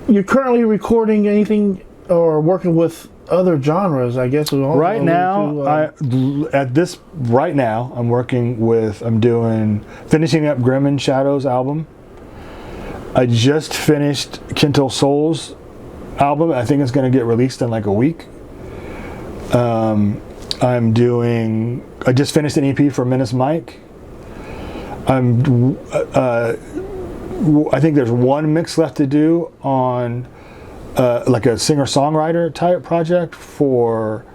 you're currently recording anything or working with other genres, I guess. Right now, I'm doing finishing up Grim and Shadow's album. I just finished Kinto Soul's album. I think it's going to get released in like a week. I just finished an EP for Menace Mike. I think there's one mix left to do on like a singer-songwriter type project for,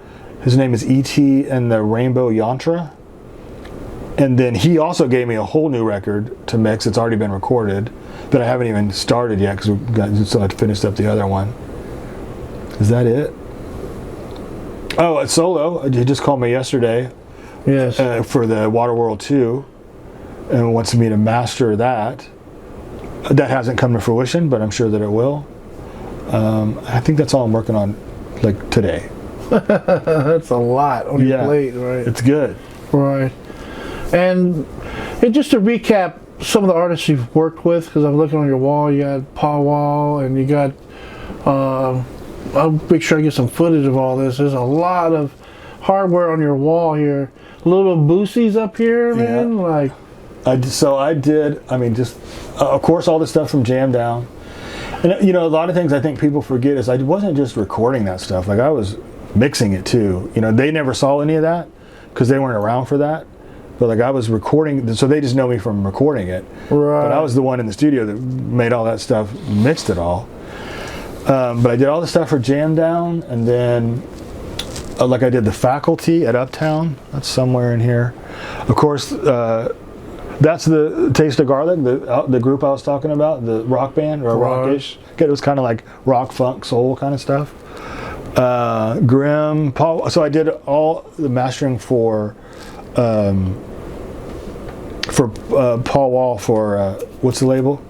his name is E.T. and the Rainbow Yantra. And then he also gave me a whole new record to mix. It's already been recorded, but I haven't even started yet because we still have to finish up the other one. Is that it? Oh, it's solo. He just called me yesterday. Yes. For the Waterworld 2 and wants me to master that. That hasn't come to fruition, but I'm sure that it will. I think that's all I'm working on, like, today. That's a lot on your plate, right? It's good. Right. And just to recap some of the artists you've worked with, because I'm looking on your wall, you got Paul Wall, and you got, I'll make sure I get some footage of all this. There's a lot of hardware on your wall here. Little Boosie's up here, man. Yeah. Like, of course, all the stuff from Jam Down. And, you know, a lot of things I think people forget is I wasn't just recording that stuff. Like, I was mixing it too. You know, they never saw any of that because they weren't around for that. But like, I was recording, so they just know me from recording it. Right. But I was the one in the studio that made all that stuff, mixed it all. But I did all the stuff for Jam Down, and then like I did the Faculty at Uptown. That's somewhere in here. Of course, that's the Taste of Garlic, the group I was talking about, the rock band, or rockish. It was kind of like rock, funk, soul kind of stuff. Grim, Paul. So I did all the mastering for Paul Wall for what's the label?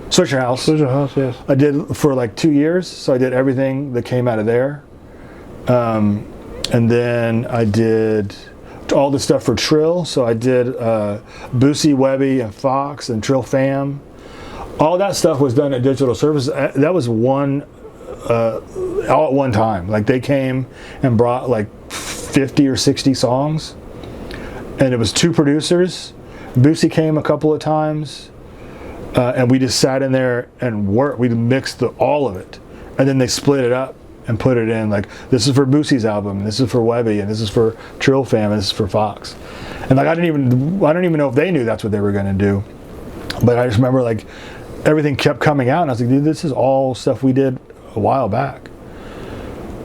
Search Your House. Search Your House, yes. I did for like 2 years, so I did everything that came out of there. And then I did all the stuff for Trill, so I did Boosie, Webby, and Fox, and Trill Fam. All that stuff was done at Digital Services. That was all at one time. Like, they came and brought like 50 or 60 songs, and it was 2 producers. Boosie came a couple of times, and we just sat in there and worked. We mixed all of it, and then they split it up and put it in, like, this is for Boosie's album, and this is for Webby, and this is for Trill Fam, and this is for Fox. And like, I don't even know if they knew that's what they were going to do, but I just remember like everything kept coming out, and I was like, dude, this is all stuff we did a while back.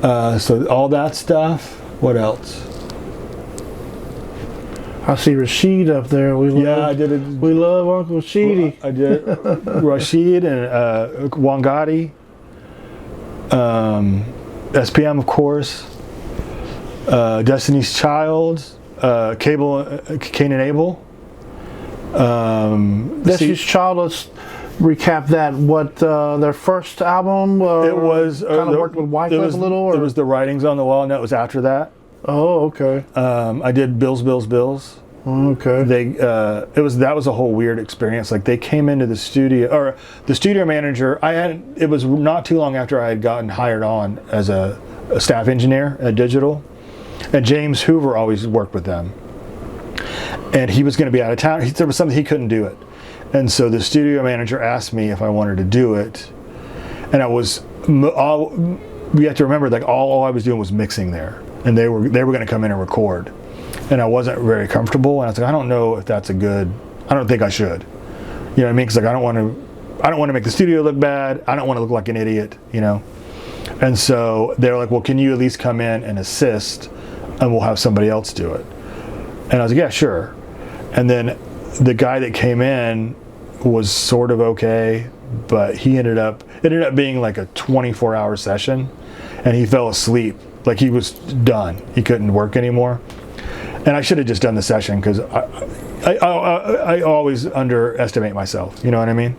So all that stuff. What else? I see Rashid up there. We love Uncle Sheedy. I did Rashid and Wangati, SPM, of course, Destiny's Child, Cable, Cain and Abel. Destiny's Child, let's recap that. What their first album? It was kind of worked with Wyclef a little. Or? It was The Writings on the Wall, and that was after that. Oh, okay. I did Bills. Okay. That was a whole weird experience. Like, they came into the studio, or the studio manager. It was not too long after I had gotten hired on as a staff engineer at Digital, and James Hoover always worked with them. And he was going to be out of town. There was something he couldn't do it, and so the studio manager asked me if I wanted to do it, and we have to remember, like, all I was doing was mixing there. And they were going to come in and record, and I wasn't very comfortable. And I was like, I don't know if that's I don't think I should. You know what I mean? Because like, I don't want to make the studio look bad. I don't want to look like an idiot, you know. And so they're like, well, can you at least come in and assist, and we'll have somebody else do it. And I was like, yeah, sure. And then the guy that came in was sort of okay, but it ended up being like a 24-hour session, and he fell asleep. Like, he was done. He couldn't work anymore. And I should have just done the session, because I always underestimate myself. You know what I mean?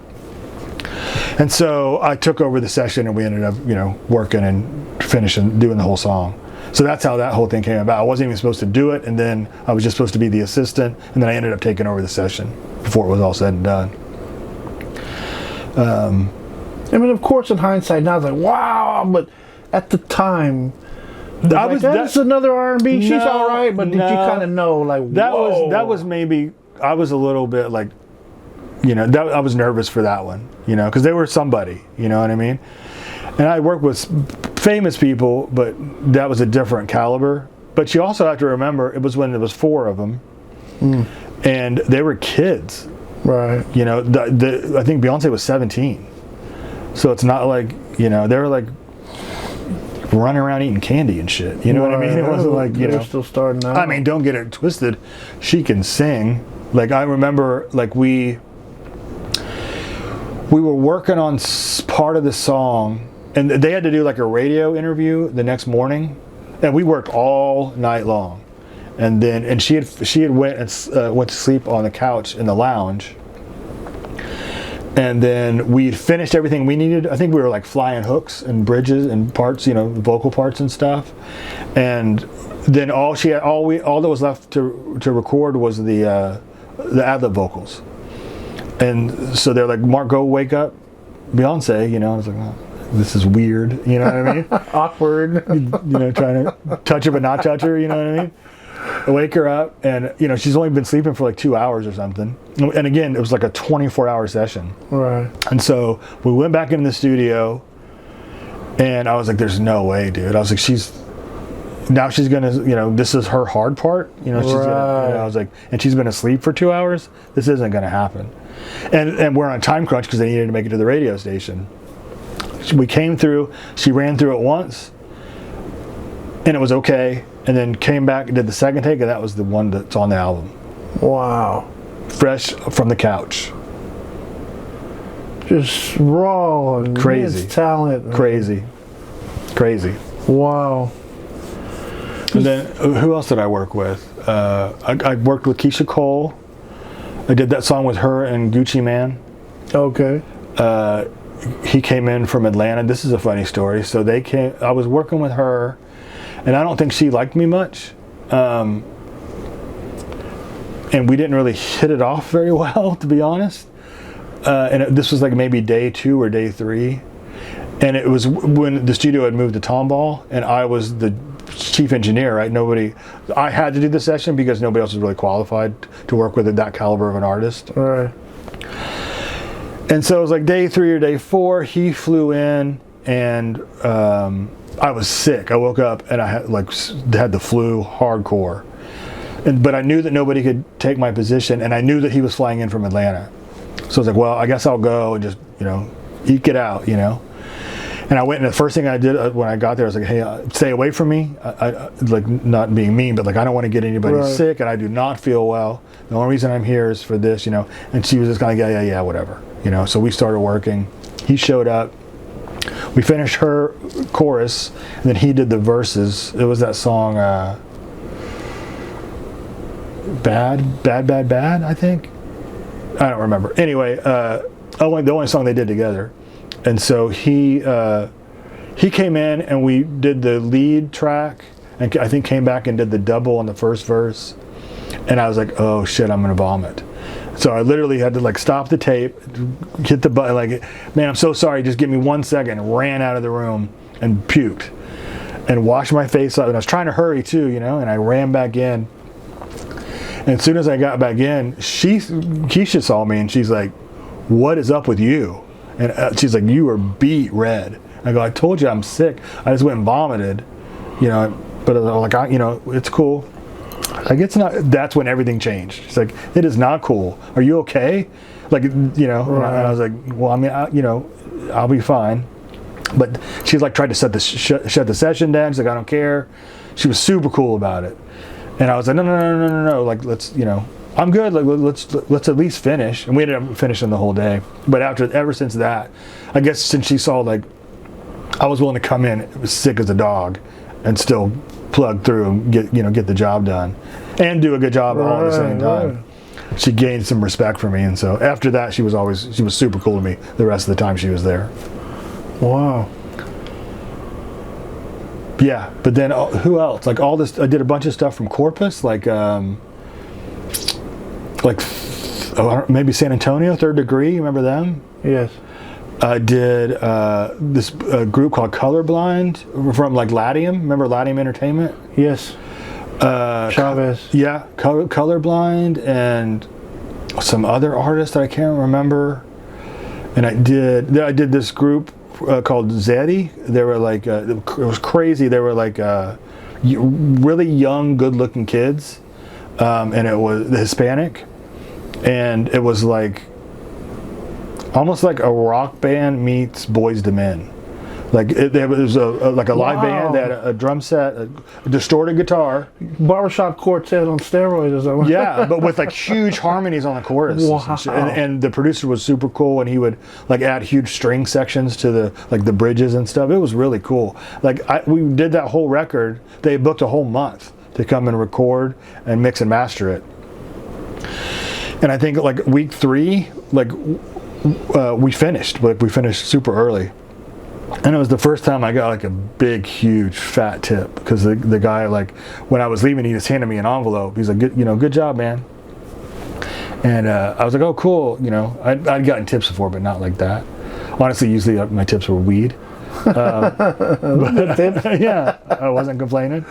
And so I took over the session, and we ended up, working and finishing, doing the whole song. So that's how that whole thing came about. I wasn't even supposed to do it, and then I was just supposed to be the assistant, and then I ended up taking over the session before it was all said and done. I mean, of course, in hindsight, now it's like, wow, but at the time, that's another R&B. She's all right, but did you kind of know, like, that was maybe, I was a little bit like, I was nervous for that one, because they were somebody, you know what I mean? And I worked with famous people, but that was a different caliber. But you also have to remember, it was when there was 4 of them, and they were kids. Right. I think Beyonce was 17. So it's not like, they were like running around eating candy and shit. You know what I mean? It wasn't like, they're still starting out. I mean, don't get it twisted. She can sing. Like, I remember, like, we were working on part of the song, and they had to do like a radio interview the next morning, and we worked all night long. And she had went to sleep on the couch in the lounge. And then we finished everything we needed. I think we were like flying hooks and bridges and parts, vocal parts and stuff. And then all that was left to record was the ad-lib vocals. And so they're like, Mark, go wake up Beyonce. I was like, oh, this is weird. You know what I mean? Awkward. Trying to touch her but not touch her. You know what I mean? I wake her up, and she's only been sleeping for like 2 hours or something. And again, it was like a 24-hour session. Right. And so we went back into the studio, and I was like, "There's no way, dude." I was like, "She's gonna, this is her hard part. She's gonna." I was like, and she's been asleep for 2 hours. This isn't gonna happen. And we're on a time crunch because they needed to make it to the radio station. We came through. She ran through it once, and it was okay. And then came back and did the second take, and that was the one that's on the album. Wow. Fresh from the couch. Just raw and crazy talent. Crazy. Wow. And then who else did I work with? I worked with Keyshia Cole. I did that song with her and Gucci Mane. Okay. He came in from Atlanta. This is a funny story. So I was working with her, and I don't think she liked me much. And we didn't really hit it off very well, to be honest. This was like maybe day 2 or day 3. And it was when the studio had moved to Tomball, and I was the chief engineer, right? I had to do the session because nobody else was really qualified to work with that caliber of an artist. Right. And so it was like day 3 or day 4, he flew in, and I was sick. I woke up and I had the flu hardcore. But I knew that nobody could take my position, and I knew that he was flying in from Atlanta. So I was like, well, I guess I'll go and just, eke it out, And I went, and the first thing I did when I got there, I was like, hey, stay away from me. I like, not being mean, but like, I don't want to get anybody sick, and I do not feel well. The only reason I'm here is for this, And she was just kind of, yeah, whatever. So we started working. He showed up. We finished her chorus, and then he did the verses. It was that song, Bad, I think. I don't remember. Anyway, the only song they did together. And so he came in, and we did the lead track, and I think came back and did the double on the first verse. And I was like, oh shit, I'm gonna vomit. So I literally had to like stop the tape, hit the button, like, man, I'm so sorry, just give me 1 second, ran out of the room and puked and washed my face up. And I was trying to hurry too, and I ran back in. And as soon as I got back in, Keyshia saw me, and she's like, what is up with you? And she's like, you are beet red. I go, I told you I'm sick. I just went and vomited, but like, it's cool. Like, it's not, that's when everything changed. She's like, it is not cool. Are you okay? Like, And I was like, well, I mean, I'll be fine. But she's like, tried to shut the session down. She's like, I don't care. She was super cool about it. And I was like, no. Like, let's, I'm good. Like, let's at least finish. And we ended up finishing the whole day. But ever since that, I guess since she saw, like, I was willing to come in sick as a dog and still plug through and get the job done and do a good job all at the same time. Right. She gained some respect for me, and so after that, she was super cool to me the rest of the time she was there. Wow. Yeah, but then who else? Like all this, I did a bunch of stuff from Corpus, maybe San Antonio, Third Degree. Remember them? Yes. I did this group called Colorblind from like Latium. Remember Latium Entertainment? Yes. Chavez. Yeah, Colorblind and some other artists that I can't remember. And I did this group called Zeddy. They were like it was crazy. They were like really young, good-looking kids, and it was Hispanic, and it was like almost like a rock band meets Boys to Men. Like there was like a live band that had a drum set, a distorted guitar, barbershop quartet on steroids or something. yeah, but with like huge harmonies on the chorus. Wow. And the producer was super cool, and he would like add huge string sections to the bridges and stuff. It was really cool. Like we did that whole record. They booked a whole month to come and record and mix and master it. And I think like week 3, like we finished. Like we finished super early. And it was the first time I got like a big, huge, fat tip, because the guy, like, when I was leaving, he just handed me an envelope. He's like, good job, man. And I was like, oh, cool. I'd gotten tips before, but not like that. Honestly, usually my tips were weed. But, yeah, I wasn't complaining.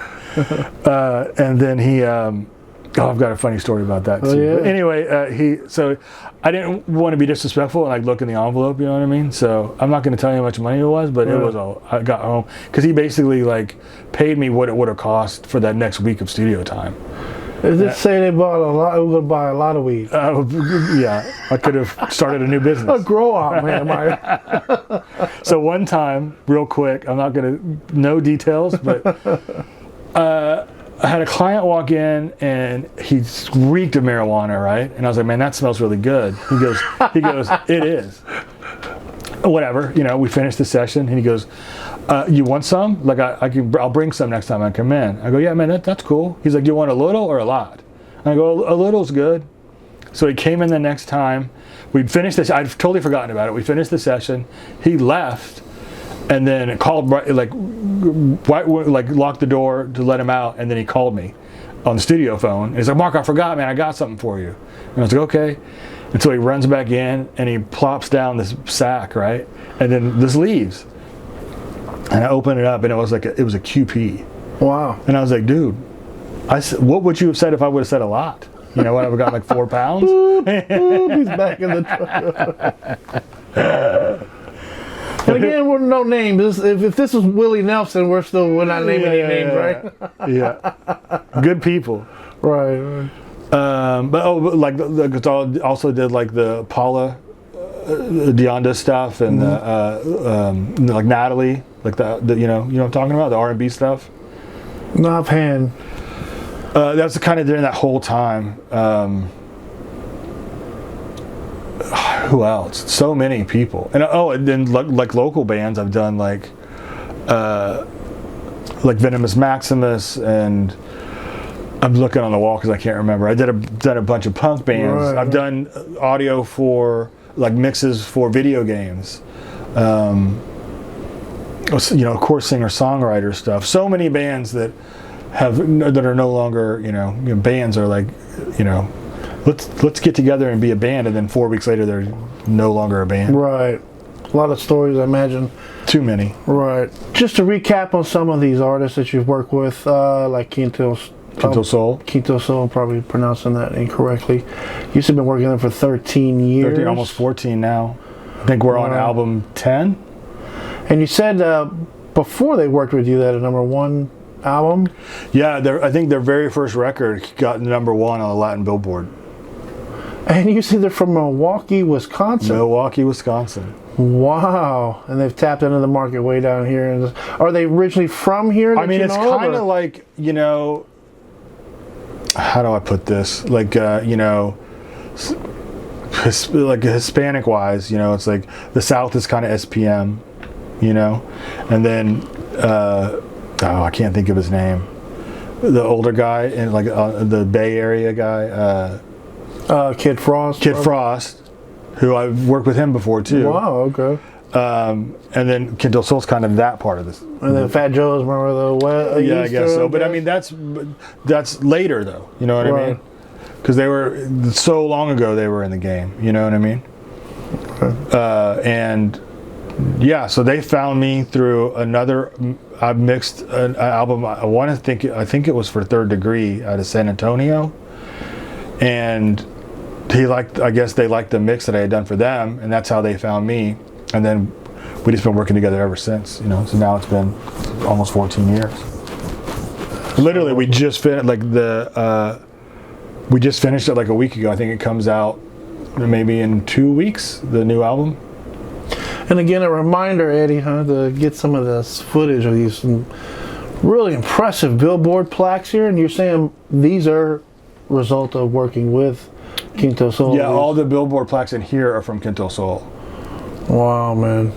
And then he, I've got a funny story about that too. Oh, yeah. But anyway, so I didn't want to be disrespectful and like look in the envelope, you know what I mean? So I'm not going to tell you how much money it was, but it was I got home because he basically like paid me what it would have cost for that next week of studio time. Does it say they bought a lot? We're gonna buy a lot of weed. Yeah, I could have started a new business. A grow out, man. So one time, real quick, I'm not going to no details, but I had a client walk in and he reeked of marijuana, right? And I was like, man, that smells really good. He goes, it is. Whatever, we finished the session, and he goes, you want some? Like I'll bring some next time I come in. I go, yeah, man, that's cool. He's like, do you want a little or a lot? And I go, a little's good. So he came in the next time. We finished this. I'd totally forgotten about it. We finished the session. He left. And then called, like locked the door to let him out, and then he called me on the studio phone. And he's like, Mark, I forgot, man, I got something for you. And I was like, okay. And so he runs back in, and he plops down this sack, right? And then this leaves. And I open it up, and it was a QP. Wow. And I was like, dude, what would you have said if I would have said a lot? What, I would have got like 4 pounds? He's back in the truck. And again, we're no names. If this was Willie Nelson, we're not naming any names, right? Yeah. Good people. Right. But like also did like the Paula Deonda stuff, and like Natalie, like the you know what I'm talking about, the R&B stuff. Not offhand. That's kind of during that whole time. Who else? So many people. And then like local bands, I've done like Venomous Maximus, and I'm looking on the wall because I can't remember. I done a bunch of punk bands. Right. I've done audio for like mixes for video games. Of course, singer-songwriter stuff. So many bands that are no longer bands are like let's get together and be a band, and then 4 weeks later they're no longer a band. Right. A lot of stories, I imagine. Too many. Right. Just to recap on some of these artists that you've worked with, like Kinto Soul. Kinto Soul, probably pronouncing that incorrectly. You've been working with them for 13 years. 13, almost 14 now. I think we're on album 10. And you said before they worked with you, that a #1 album? Yeah, I think their very first record got #1 on the Latin Billboard. And you said they're from Milwaukee, Wisconsin. Milwaukee, Wisconsin. Wow. And they've tapped into the market way down here. And are they originally from here? I mean, it's kind of like, how do I put this? Like, like Hispanic wise, it's like the South is kind of SPM, and then, I can't think of his name. The older guy in like the Bay Area guy. Kid Frost. Kid Frost, who I've worked with him before too. Wow, okay. And then Kinto Soul's kind of that part of this. And then Fat Joe's, remember the yeah, I guess so. But I mean, that's later though. You know what I mean? Because they were so long ago. They were in the game. You know what I mean? Okay. And Yeah, so they found me through another. I mixed an album. I think it was for Third Degree out of San Antonio, and I guess they liked the mix that I had done for them, and that's how they found me. And then we just been working together ever since. So now it's been almost 14 years. Literally, we just finished we just finished it like a week ago. I think it comes out maybe in 2 weeks. The new album. And again, a reminder, Eddie, to get some of this footage of these really impressive billboard plaques here. And you're saying these are result of working with Kinto Soul? Yeah, all the billboard plaques in here are from Kinto Soul. Wow, man.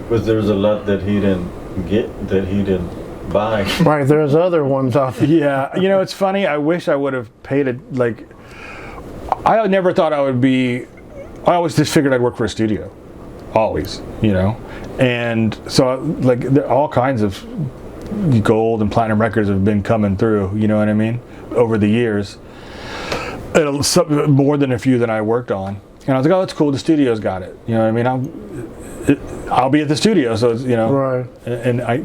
But there's a lot that he didn't get, that he didn't buy. Right, there's other ones out there. Yeah, it's funny. I wish I would have paid it. Like, I never thought I would be. I always just figured I'd work for a studio. Always, and so there all kinds of gold and platinum records have been coming through, you know what I mean, over the years. More than a few that I worked on, and I was like, oh, that's cool, the studio's got it, you know what I mean. I'll be at the studio, so it's, right. And I,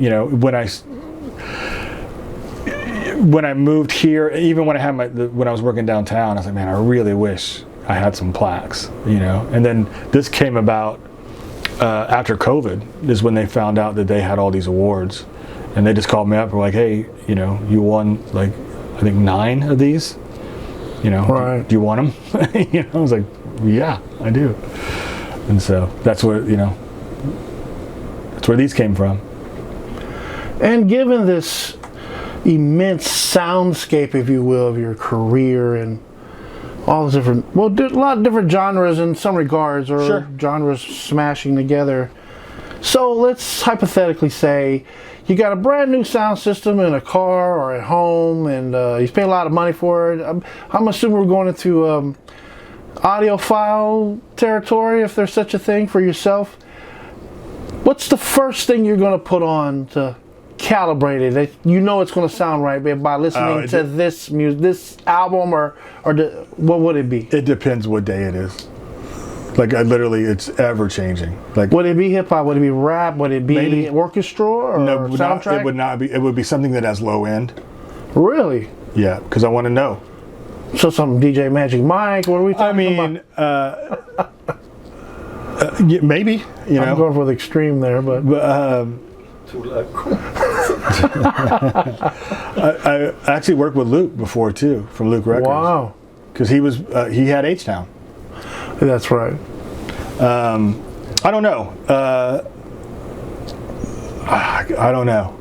when I moved here, even when I had when I was working downtown, I was like, man, I really wish I had some plaques, and then this came about after COVID is when they found out that they had all these awards, and they just called me up and were like, hey, you won like I think 9 of these, right. do you want them? I was like, yeah, I do. And so that's where that's where these came from. And given this immense soundscape, if you will, of your career and all the different, a lot of different genres in some regards, or sure. genres smashing together. So let's hypothetically say you got a brand new sound system in a car or at home, and you pay a lot of money for it. I'm assuming we're going into audiophile territory, if there's such a thing, for yourself. What's the first thing you're going to put on to calibrate it? It's going to sound right by listening to this music, this album, or what would it be? It depends what day it is. Like it's ever changing. Like, would it be hip hop? Would it be rap? Would it be maybe orchestra or soundtrack? It would not be. It would be something that has low end. Really? Yeah, because I want to know. So some DJ Magic Mike? What are we talking about? Maybe. I'm going for the extreme there, but Too loud. I actually worked with Luke before too, from Luke Records. Wow. Because he had H-Town. That's right. I don't know. I don't know.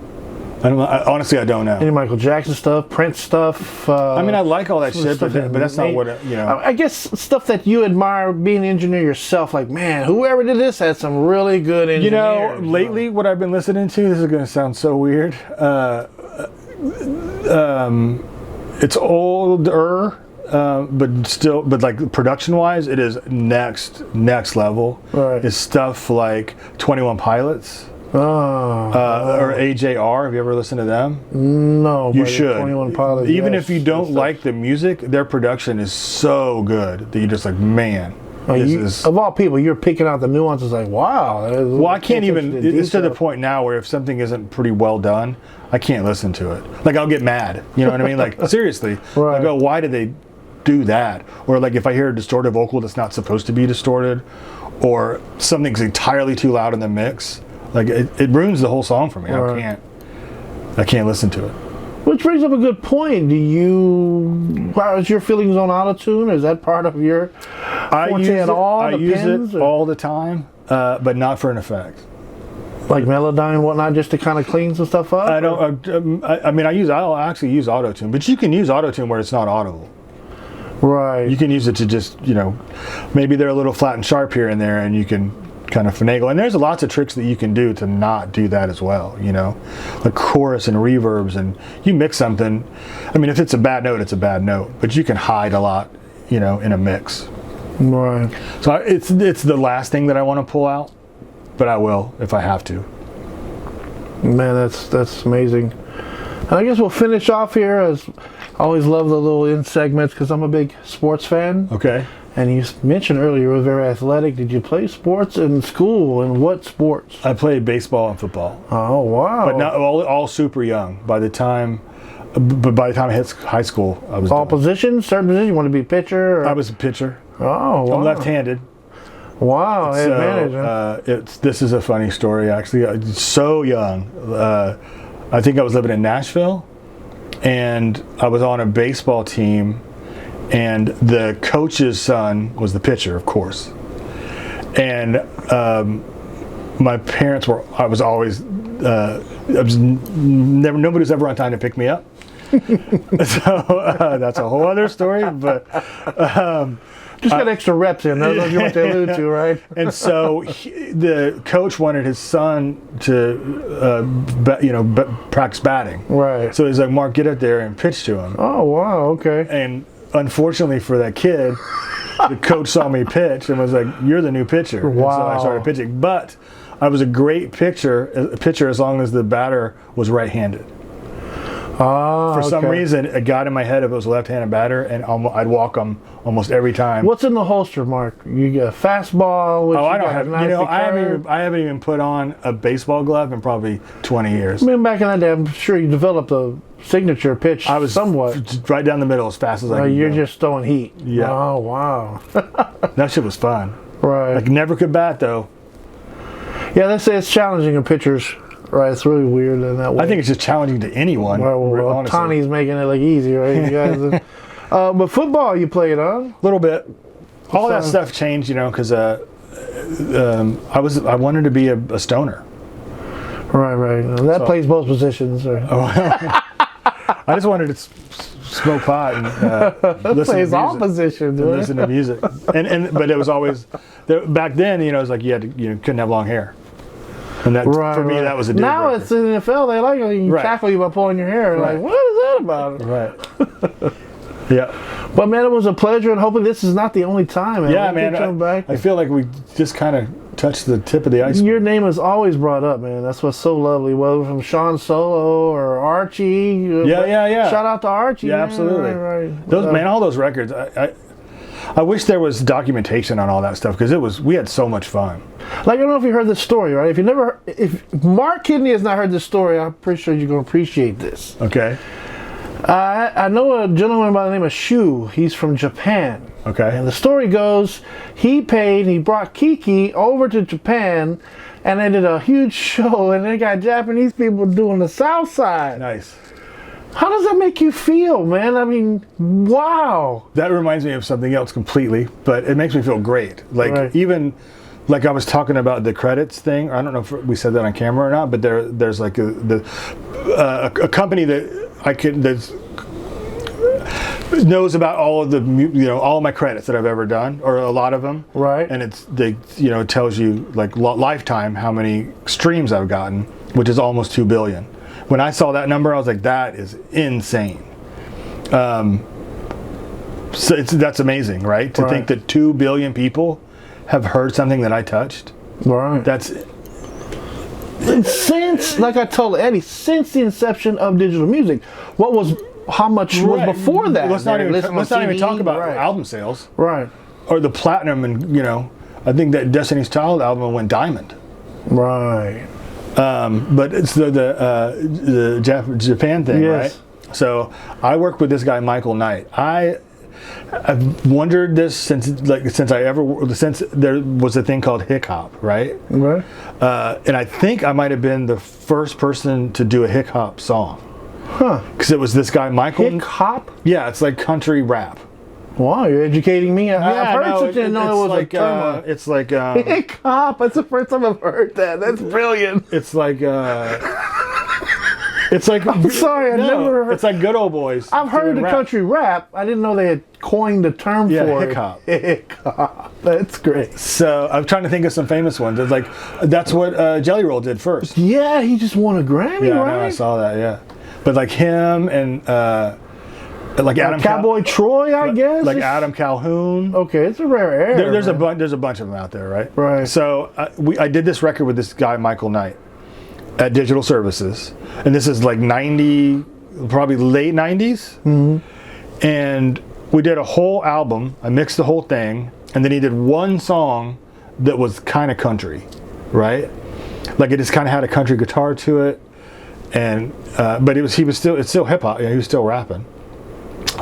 Honestly, I don't know. Any Michael Jackson stuff, Prince stuff. I like all that shit, but that's not what I guess stuff that you admire being an engineer yourself. Like, man, whoever did this had some really good engineers. Lately, what I've been listening to, this is going to sound so weird. It's older, but like production-wise, it is next level. Right. It's stuff like 21 Pilots. Or AJR. Have you ever listened to them? No. You should. 21 Pilots. Even if you don't like the music, their production is so good that you're just like, man. Of all people, you're picking out the nuances. Like, wow. Well, I can't even. It's to the point now where if something isn't pretty well done, I can't listen to it. Like, I'll get mad. You know what I mean? Like, seriously. Right. I go, why did they do that? Or like, if I hear a distorted vocal that's not supposed to be distorted, or something's entirely too loud in the mix. Like it ruins the whole song for me. Right. I can't listen to it. Which brings up a good point. How's your feelings on autotune? Is that part of your forte at all? I use it all the time, but not for an effect. Like Melodyne and whatnot, just to kind of clean some stuff up? I'll actually use autotune, but you can use autotune where it's not audible. Right. You can use it to just, maybe they're a little flat and sharp here and there, and you can kind of finagle. And there's lots of tricks that you can do to not do that as well, like chorus and reverbs, and you mix something. If it's a bad note, it's a bad note, but you can hide a lot, in a mix. Right. So it's the last thing that I want to pull out, but I will if I have to. Man, that's amazing. And I guess we'll finish off here, as I always love the little in segments because I'm a big sports fan. Okay. And you mentioned earlier you were very athletic. Did you play sports in school, and what sports? I played baseball and football, Oh, wow. but not all super young. By the time I hit high school, I was all done. positions, certain positions? You want to be a pitcher? Or? I was a pitcher. Oh, wow. I'm left-handed. Wow, advantage. Huh? This is a funny story, actually. I was so young. I think I was living in Nashville, and I was on a baseball team, and the coach's son was the pitcher, of course. And my parents were. Nobody was ever on time to pick me up. So that's a whole other story, but. Just got extra reps in. That's what you want to allude to, right? And so the coach wanted his son to, practice batting. Right. So he's like, Mark, get up there and pitch to him. Oh, wow, okay. And unfortunately for that kid, the coach saw me pitch and was like, you're the new pitcher. Wow. And so I started pitching. But I was a great pitcher as long as the batter was right-handed. For some reason, it got in my head if it was a left-handed batter, and I'd walk them almost every time. What's in the holster, Mark? You got a fastball? Which I don't have. I haven't even put on a baseball glove in probably 20 years. I mean, back in that day, I'm sure you developed a signature pitch. I was somewhat right down the middle as fast as I could. You're go. just throwing heat. Yeah. Oh, wow. That shit was fun. Right. Like never could bat though. Yeah, they say it's challenging in pitchers. Right, it's really weird in that way. I think it's just challenging to anyone. Well, Tawny's making it look easy, right? You guys, but football you played, huh? A little bit. All that stuff changed, because I wanted to be a stoner. Right. That plays both positions. Or. I just wanted to smoke pot and listen plays to all music. positions. And listen to music. But it was always back then. It was like you couldn't have long hair. And that for me, that was a deal now breaker. it's in the NFL. They like you tackle you by pulling your hair. Right. Like, what is that about? Right. Yeah. But man, it was a pleasure, and hopefully this is not the only time. Man. Yeah, man. I feel like we just kind of touched the tip of the iceberg. Your name is always brought up, man. That's what's so lovely. Whether from Sean Solo or Archie. Yeah. Shout out to Archie. Yeah, man. absolutely. Right. All those records. I wish there was documentation on all that stuff because we had so much fun. Like, I don't know if you heard this story, right? If Mark Kidney has not heard this story, I'm pretty sure you're going to appreciate this. Okay. I know a gentleman by the name of Shu. He's from Japan. Okay. And the story goes, he brought Kiki over to Japan, and they did a huge show, and they got Japanese people doing the South Side. Nice. How does that make you feel, man? I mean, wow. That reminds me of something else completely, but it makes me feel great. Like even like I was talking about the credits thing. I don't know if we said that on camera or not, but there's like a company that knows about all of the all of my credits that I've ever done, or a lot of them. Right. And it tells you like lifetime how many streams I've gotten, which is almost 2 billion. When I saw that number, I was like, that is insane. So that's amazing, right? To think that 2 billion people have heard something that I touched. Right. Since, like I told Eddie, since the inception of digital music, how much was before that? Let's not even talk about album sales. Right. Or the platinum, and I think that Destiny's Child album went diamond. Right. But it's the Japan thing, yes. Right? So I worked with this guy Michael Knight. I've wondered this since there was a thing called hick-hop, right? Right. And I think I might have been the first person to do a hick-hop song. Huh. Because it was this guy Michael. Hick-hop? Yeah, it's like country rap. Wow, you're educating me. I've heard such a know it was like, a term. It's like hick-hop. That's the first time I've heard that. That's brilliant. It's like it's like I'm sorry, I never heard. It's like Good Old Boys. I've heard the country rap. I didn't know they had coined the term for hick-hop. it. Hick-hop. That's great. So I'm trying to think of some famous ones. It's like that's what Jelly Roll did first. Yeah, he just won a Grammy, right? Yeah, I saw that. Yeah, but like him and like Adam Cowboy Troy, I guess. Like Adam Calhoun. Okay, it's a rare air. There's a bunch of them out there, right? Right. So I did this record with this guy Michael Knight at Digital Services, and this is like probably late 90s, and we did a whole album. I mixed the whole thing, and then he did one song that was kind of country, right? Like it just kind of had a country guitar to it, and but it's still hip hop. He was still rapping.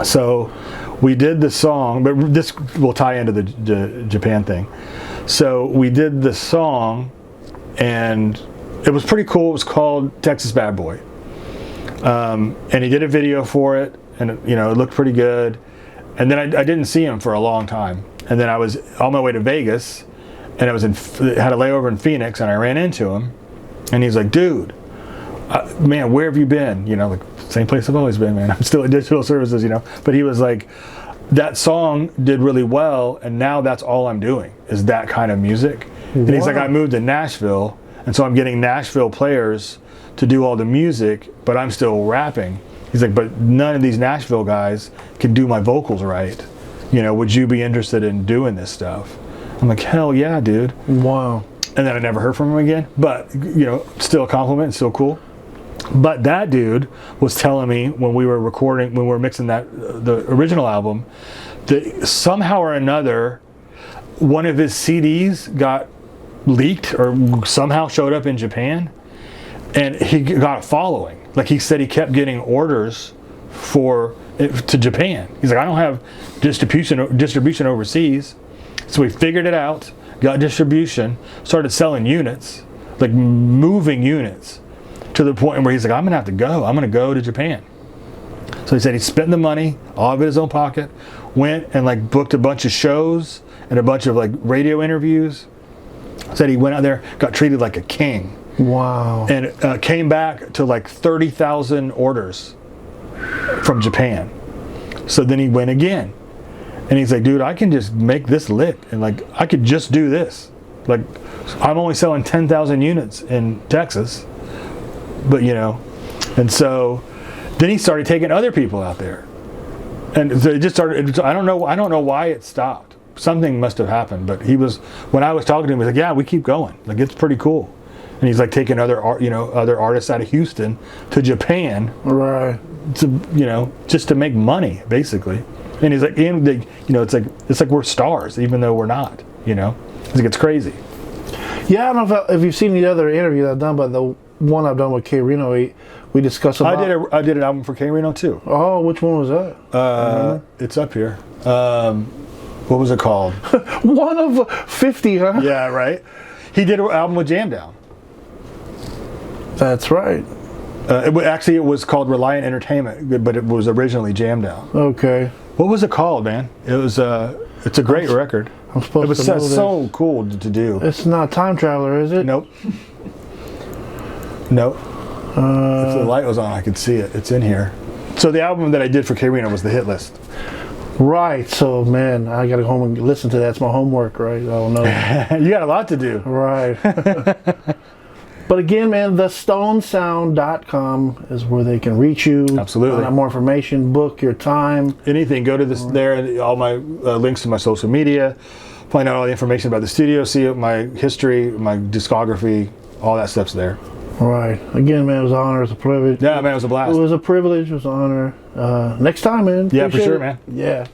So we did the song, but this will tie into the Japan thing. So we did the song, and it was pretty cool. It was called Texas Bad Boy, and he did a video for it, and it looked pretty good. And then I didn't see him for a long time, and then I was on my way to Vegas, and I had a layover in Phoenix, and I ran into him, and he's like, "Dude, man, where have you been?" Like same place I've always been, man. I'm still at Digital Services, But he was like, that song did really well, and now that's all I'm doing is that kind of music. And he's like, I moved to Nashville, and so I'm getting Nashville players to do all the music, but I'm still rapping. He's like, but none of these Nashville guys can do my vocals right. Would you be interested in doing this stuff? I'm like, hell yeah, dude. Wow. And then I never heard from him again. But, still a compliment, still cool. But that dude was telling me when we were mixing the original album, that somehow or another, one of his CDs got leaked or somehow showed up in Japan, and he got a following. Like he said, he kept getting orders to Japan. He's like, I don't have distribution overseas, so we figured it out, got distribution, started selling units, like moving units. To the point where he's like, I'm gonna have to go. I'm gonna go to Japan. So he said he spent the money, all of it in his own pocket, went and like booked a bunch of shows and a bunch of like radio interviews. Said he went out there, got treated like a king. Wow. And came back to like 30,000 orders from Japan. So then he went again. And he's like, dude, I can just make this lick. And like, I could just do this. Like, I'm only selling 10,000 units in Texas. But and so then he started taking other people out there, and so it just started. I don't know why it stopped. Something must have happened. But when I was talking to him, he was like, "Yeah, we keep going. Like it's pretty cool." And he's like taking other artists out of Houston to Japan, right? To just to make money, basically. And he's like, it's like we're stars, even though we're not. He's like, it's crazy. Yeah, I don't know if you've seen the other interview I've done, but the one I've done with K Reno, we discussed about. I did an album for K Reno too. Oh, which one was that? It's up here. What was it called? One of 50, huh? Yeah, right. He did an album with Jam Down. That's right. It was called Reliant Entertainment, but it was originally Jam Down. Okay. What was it called, man? It was. It's a great record. I'm supposed it was to know this. So cool to do. It's not Time Traveler, is it? Nope. Nope. If the light was on, I could see it. It's in here. So the album that I did for K Reno was the hit list. Right. So, man, I got to go home and listen to that. It's my homework, right? Oh, no. You got a lot to do. Right. But again, man, thestonesound.com is where they can reach you. Absolutely. Find out more information, book your time. Anything. Go to this there. All my links to my social media. Find out all the information about the studio. See my history, my discography. All that stuff's there. Right. Again, man, it was an honor. It was a privilege. Yeah, man, it was a blast. It was a privilege. It was an honor. Next time, man. Yeah, for Appreciate sure, it. man. Yeah.